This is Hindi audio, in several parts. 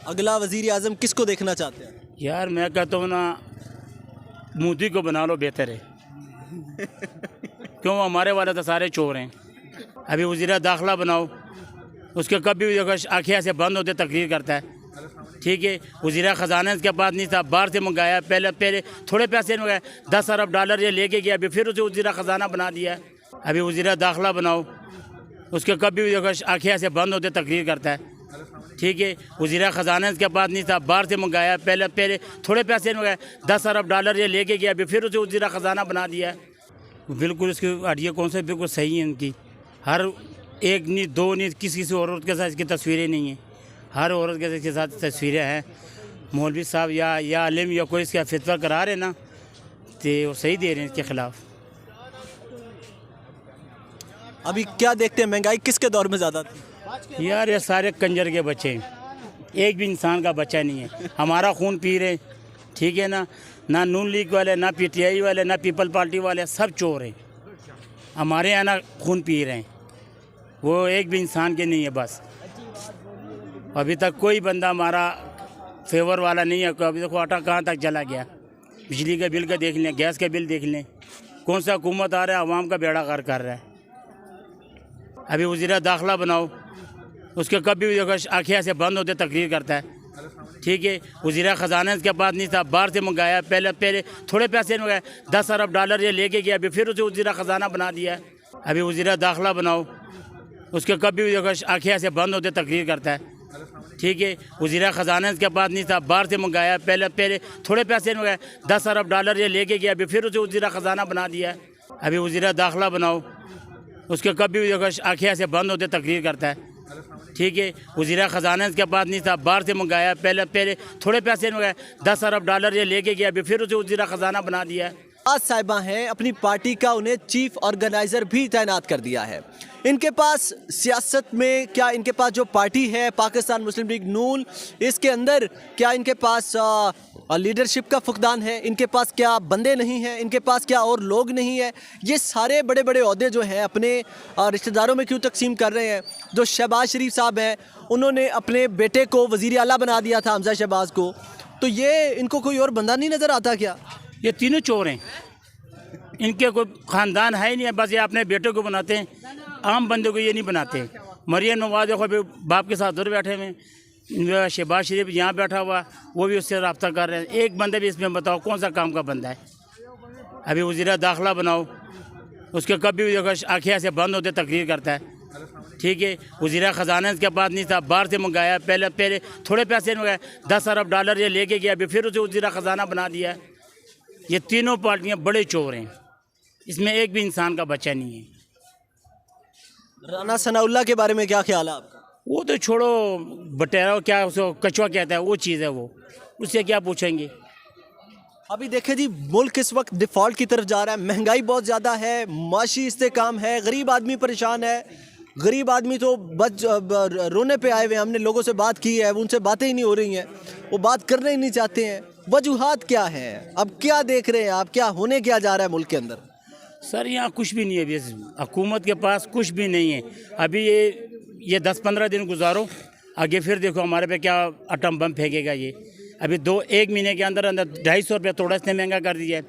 अगला वज़ीर आज़म किसको देखना चाहते हैं? यार मैं कहता हूँ ना, मोदी को बना लो, बेहतर है। क्यों, हमारे वाले तो सारे चोर हैं। अभी वज़ीर दाखिला बनाओ, उसके कभी भी अगर आँखें ऐसे बंद होते तकरीर करता है। ठीक है, वज़ीर ख़जाना इसके पास नहीं था, बाहर से मंगाया, पहले थोड़े पैसे मंगाए, 10 अरब डॉलर ये लेके गया, अभी फिर उसे वज़ीर ख़जाना बना दिया। अभी वज़ीर दाखिला बनाओ, उसके कभी भी अगर आँखें ऐसे बंद होते तकरीर करता है। ठीक है, वज़ीर ख़जाना इसके पास नहीं था, बाहर से मंगाया, पहले थोड़े पैसे मंगाए, 10 अरब डॉलर ये लेके गया, अभी फिर उसे वज़ीर ख़जाना बना दिया। बिल्कुल इसकी आइडिया कौन सा बिल्कुल सही है इनकी। हर एक नहीं, दो नहीं, किसी औरत के साथ इसकी तस्वीरें नहीं हैं, हर औरत के साथ तस्वीरें हैं। मौलवी साहब या आलिम या कोई इसका फतवा करा रहे ना, तो वो सही दे रहे हैं इसके ख़िलाफ़। अभी क्या देखते हैं, महंगाई किसके दौर में ज़्यादा थी? यार ये सारे कंजर के बच्चे हैं, एक भी इंसान का बच्चा नहीं है। हमारा खून पी रहे, ठीक है ना, ना नून लीग वाले, ना PTI वाले, ना पीपल पार्टी वाले, सब चोर हैं। हमारे यहाँ ना खून पी रहे हैं, वो एक भी इंसान के नहीं है। बस अभी तक कोई बंदा हमारा फेवर वाला नहीं है। अभी देखो आटा कहाँ तक चला गया, बिजली का बिल का देख लें, गैस का बिल देख लें, कौन सा हुकूमत आ रहा है आवाम का बेड़ा गर्क कर रहा है। अभी वज़ीर दाखिला बनाओ, उसके कभी भी अगर आँखें ऐसे बंद होते तकरीर करता है। ठीक है, वज़ीर ख़जाना इसके पास नहीं था, बाहर से मंगाया, पहले थोड़े पैसे मंगाए, 10 अरब डॉलर ये लेके गया, अभी फिर उसे वज़ीर ख़जाना बना दिया। अभी वज़ीर दाखिला बनाओ, उसके कभी भी अगर आँखें ऐसे बंद होते तकरीर करता है। ठीक है, वज़ीर ख़जाना इसके पास नहीं था, बाहर से मंगाया, पहले थोड़े पैसे मंगाए, 10 अरब डॉलर ये लेके गया, अभी फिर उसे वज़ीर ख़जाना बना दिया। अभी वज़ीर दाखिला बनाओ, उसके कभी भी अगर आँखें ऐसे बंद होते तकरीर करता है। ठीक है, वज़ीर ख़जाना इसके पास नहीं था, बाहर से मंगाया, पहले थोड़े पैसे मंगाए, 10 अरब डॉलर ये लेके गया, अभी फिर उसे वज़ीर ख़जाना बना दिया। आज साहिबा हैं, अपनी पार्टी का उन्हें चीफ ऑर्गेनाइज़र भी तैनात कर दिया है। इनके पास सियासत में क्या, इनके पास जो पार्टी है पाकिस्तान मुस्लिम लीग नून, इसके अंदर क्या इनके पास लीडरशिप का फुकदान है, इनके पास क्या बंदे नहीं हैं, इनके पास क्या और लोग नहीं है। ये सारे बड़े बड़े ओहदे जो हैं अपने रिश्तेदारों में क्यों तकसीम कर रहे हैं? जो शहबाज शरीफ साहब हैं, उन्होंने अपने बेटे को वज़ीर आला बना दिया था, हमजा शहबाज को। तो ये इनको कोई और बंदा नहीं नज़र आता क्या? ये तीनों चोर हैं, इनके कोई ख़ानदान है ही नहीं है। बस ये अपने बेटे को बनाते हैं, आम बंदे को ये नहीं बनाते। मरियम नवाज़ देखो अभी बाप के साथ उधर बैठे हुए, शहबाज शरीफ यहाँ बैठा हुआ, वो भी उससे रब्ता कर रहे हैं। एक बंदे भी इसमें बताओ कौन सा काम का बंदा है? अभी वज़ीर दाखिला बनाओ, उसके कभी भी अगर आँखें ऐसे बंद होते तकरीर करता है। ठीक है, वज़ीर ख़जाना इसके पास नहीं था, बाहर से मंगाया, पहले थोड़े पैसे मंगाए, 10 अरब डॉलर ये लेके गया, अभी फिर उसे वज़ीर ख़जाना बना दिया। ये तीनों पार्टियाँ बड़े चोर हैं, इसमें एक भी इंसान का बच्चा नहीं है। राना सनाउल्लाह के बारे में क्या ख्याल है आपका? वो तो छोड़ो, बटेरा क्या उसको कचवा कहता है, वो चीज़ है, वो उससे क्या पूछेंगे। अभी देखें जी, मुल्क इस वक्त डिफ़ॉल्ट की तरफ जा रहा है, महंगाई बहुत ज़्यादा है, माशी इस्तेकाम है, गरीब आदमी परेशान है। गरीब आदमी तो बस रोने पे आए हुए हैं। हमने लोगों से बात की है, उनसे बातें ही नहीं हो रही हैं, वो बात करना ही नहीं चाहते हैं। वजूहात क्या है? अब क्या देख रहे हैं आप, क्या होने क्या जा रहा है मुल्क के अंदर? सर यहाँ कुछ भी नहीं है, हुकूमत के पास कुछ भी नहीं है। अभी ये 10-15 दिन गुजारो, आगे फिर देखो हमारे पे क्या एटम बम फेंकेगा ये। अभी 1 महीने के अंदर 250 रुपये थोड़ा इसने महंगा कर दिया है,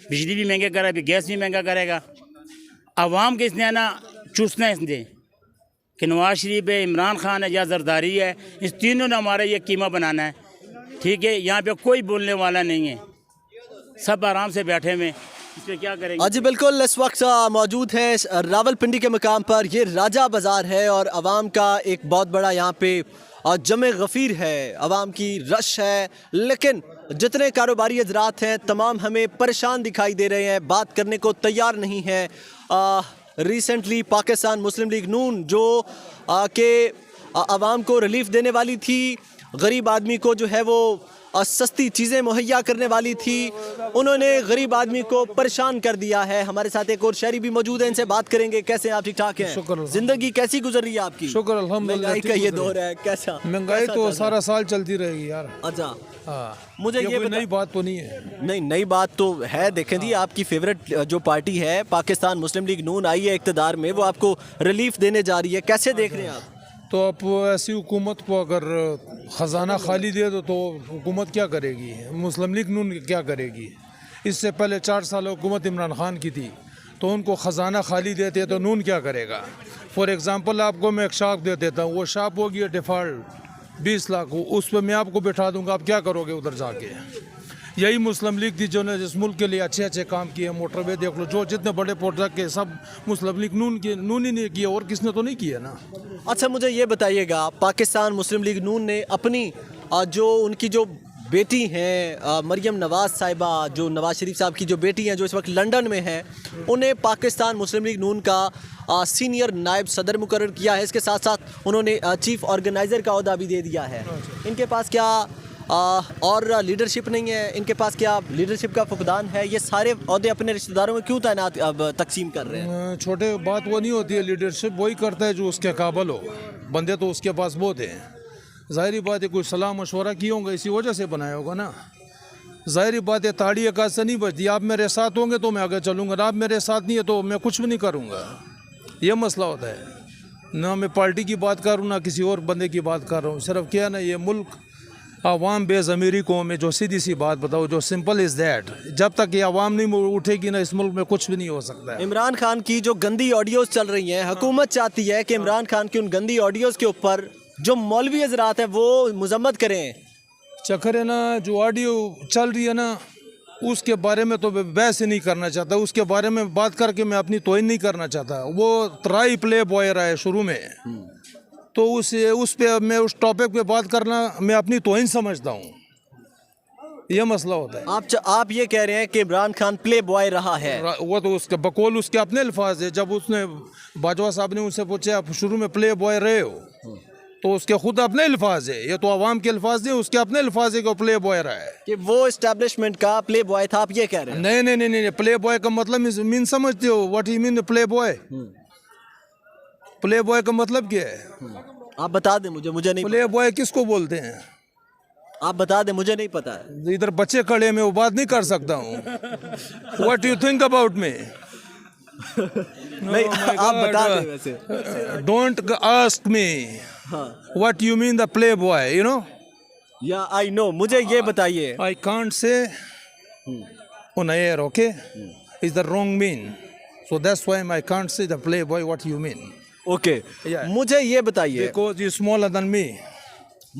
बिजली भी महंगा करा, अभी गैस भी महंगा करेगा। आवाम के इसने ना चूसना है इसने, कि नवाज शरीफ है, इमरान खान है या जरदारी है, इस तीनों ने हमारा ये कीमा बनाना है। ठीक है, यहाँ पे कोई बोलने वाला नहीं है, सब आराम से बैठे हुए, इस पर क्या करेंगे। जी बिल्कुल, इस वक्त मौजूद है रावलपिंडी के मकाम पर। ये राजा बाज़ार है और आवाम का एक बहुत बड़ा यहाँ पे जमे गफ़ीर है, आवाम की रश है। लेकिन जितने कारोबारी हजरात हैं तमाम हमें परेशान दिखाई दे रहे हैं, बात करने को तैयार नहीं है। रिसेंटली पाकिस्तान मुस्लिम लीग नून जो के आवाम को रिलीफ देने वाली थी, गरीब आदमी को जो है वो सस्ती चीज़ें मुहैया करने वाली थी, उन्होंने गरीब आदमी को परेशान कर दिया है। हमारे साथ एक और शहरी भी मौजूद हैं, इनसे बात करेंगे। कैसे हैं आप? ठीक ठाक हैं? जिंदगी कैसी गुजर रही है आपकी? शुक्र अल्हम्दुलिल्लाह। महंगाई का ये दौर है, कैसा? महंगाई तो सारा साल चलती रहेगी यार। अच्छा, हाँ, मुझे ये नई बात तो नहीं है। नहीं, नई बात तो है। देखें जी, आपकी फेवरेट जो पार्टी है पाकिस्तान मुस्लिम लीग नून आई है इक़्तिदार में, वो आपको रिलीफ देने जा रही है, कैसे देख रहे हैं आप? तो अब ऐसी हुकूमत को अगर ख़जाना खाली दे दो तो हुकूमत क्या करेगी? मुस्लिम लीग नून क्या करेगी? इससे पहले 4 साल हुकूमत इमरान खान की थी, तो उनको ख़जाना खाली देते तो नून क्या करेगा? फॉर एग्ज़ाम्पल आपको मैं एक शॉप दे देता हूँ, वो शॉप होगी डिफ़ॉल्ट 20 लाख, उस पर मैं आपको बैठा दूंगा, आप क्या करोगे उधर जाके? यही मुस्लिम लीग थी जो ने इस मुल्क के लिए अच्छे अच्छे काम किए। मोटरवे देख लो, जो जितने बड़े प्रोजेक्ट के सब मुस्लिम लीग नून ही ने किए, और किसने तो नहीं किया ना। अच्छा मुझे ये बताइएगा, पाकिस्तान मुस्लिम लीग नून ने अपनी जो उनकी जो बेटी हैं मरियम नवाज़ साहिबा, जो नवाज़ शरीफ साहब की जो बेटी हैं, जो इस वक्त लंदन में हैं, उन्हें पाकिस्तान मुस्लिम लीग नून का सीनियर नायब सदर मुकर्रर किया है। इसके साथ साथ उन्होंने चीफ ऑर्गेनाइज़र का ओहदा भी दे दिया है। इनके पास क्या और लीडरशिप नहीं है? इनके पास क्या लीडरशिप का फुकदान है? ये सारे ओहदे अपने रिश्तेदारों में क्यों तैनात अब तकसीम कर रहे हैं? छोटे बात वो नहीं होती है, लीडरशिप वही करता है जो उसके काबिल हो। बंदे तो उसके पास बहुत हैं। ज़ाहिरी बात है कोई सलाह मशवरा किया होगा, इसी वजह से बनाया होगा ना। ज़ाहिरी बात है ताड़ी एक से नहीं बचती। आप मेरे साथ होंगे तो मैं आगे चलूँगा, आप मेरे साथ नहीं है तो मैं कुछ भी नहीं करूँगा। ये मसला होता है ना। मैं पार्टी की बात कर रहा हूँ ना किसी और बंदे की बात कर रहा हूँ। सिर्फ क्या ना, ये मुल्क आवाम बेज़मीरी कौम है। जो सीधी सी बात बताओ, जो सिंपल इज़ दैट, जब तक ये आवाम नहीं उठेगी ना, इस मुल्क में कुछ भी नहीं हो सकता है। इमरान खान की जो गंदी ऑडियोज़ चल रही हैं, हुकूमत चाहती है कि इमरान खान की उन गंदी ऑडियोज़ के ऊपर जो मौलवी हजरात हैं वो मजम्मत करें। चक्कर है ना, जो ऑडियो चल रही है ना, उसके बारे में तो बहस ही नहीं करना चाहता। उसके बारे में बात करके मैं अपनी तोहिन नहीं करना चाहता। वो ट्राई प्ले बॉय रहा है शुरू में, तो उस पे मैं उस टॉपिक पे बात करना मैं अपनी तोहिन समझता हूँ। ये मसला होता है। आप ये कह रहे हैं कि इमरान खान प्ले बॉय रहा है? वो तो उसके बकौल उसके अपने अल्फाज है। जब उसने बाजवा साहब ने उनसे पूछा आप शुरू में प्ले बॉय रहे हो, तो उसके खुद अपने अल्फाज है। ये तो आवाम के अल्फाज है, उसके अपने अल्फाज है कि प्ले बॉय रहा है, कि वो एस्टेब्लिशमेंट का प्ले बॉय था। आप ये कह रहे हैं? नहीं नहीं नहीं नहीं, प्ले बॉय का मतलब मीन समझते हो? What you mean play boy? Play boy का मतलब क्या है? आप बता दें मुझे नहीं प्ले बॉय किसको बोलते हैं? आप बता दें, मुझे नहीं पता है। इधर बच्चे खड़े में वो बात नहीं कर सकता हूँ। What you think about me? नहीं, आप बता दें वैसे। Don't ask me what you mean the play boy, you know. या आई नो, मुझे ये बताइए। I can't say on air, okay? Is the wrong mean, so that's why I can't say the playboy what you mean. Okay, मुझे ये बताइए, Because you're smaller than me.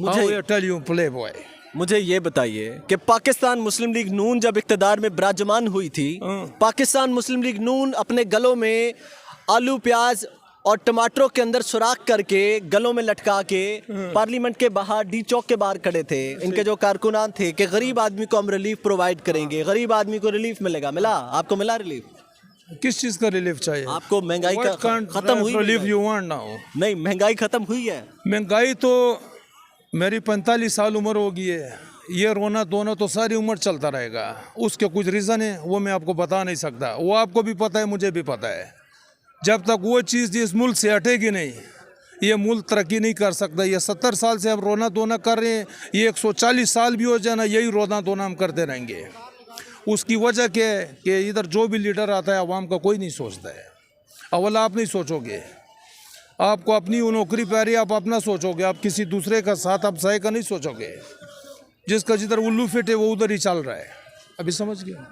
How will I tell you playboy? मुझे ये बताइए कि पाकिस्तान मुस्लिम लीग नून जब इक़्तिदार में विराजमान हुई थी, पाकिस्तान मुस्लिम लीग नून अपने गलों में आलू प्याज और टमाटरों के अंदर सुराख करके गलों में लटका के पार्लियामेंट के बाहर डी चौक के बाहर खड़े थे। इनके जो कारकुनान थे कि गरीब आदमी को हम रिलीफ प्रोवाइड करेंगे, गरीब आदमी को रिलीफ मिलेगा। मिला? आपको मिला रिलीफ? किस चीज़ का रिलीफ चाहिए आपको? महंगाई का खत्म हुई? Relief you want now? नहीं, महंगाई खत्म हुई है। महंगाई तो मेरी 45 साल उम्र हो गई है। ये रोना धोना तो सारी उम्र चलता रहेगा। उसके कुछ रीज़न है, वो मैं आपको बता नहीं सकता। वो आपको भी पता है, मुझे भी पता है। जब तक वो चीज़ इस मुल्क से हटेगी नहीं, ये मुल्क तरक्की नहीं कर सकता। ये 70 साल से हम रोना धोना कर रहे हैं, ये 140 साल भी हो जाना यही रोना धोना हम करते रहेंगे। उसकी वजह क्या है कि इधर जो भी लीडर आता है आवाम का कोई नहीं सोचता है। अव्वल आप नहीं सोचोगे, आपको अपनी नौकरी प्यारी, आप अपना सोचोगे। आप किसी दूसरे का साथ आप सही का नहीं सोचोगे। जिसका जिधर उल्लू फिट है वो उधर ही चल रहा है। अभी समझ गया?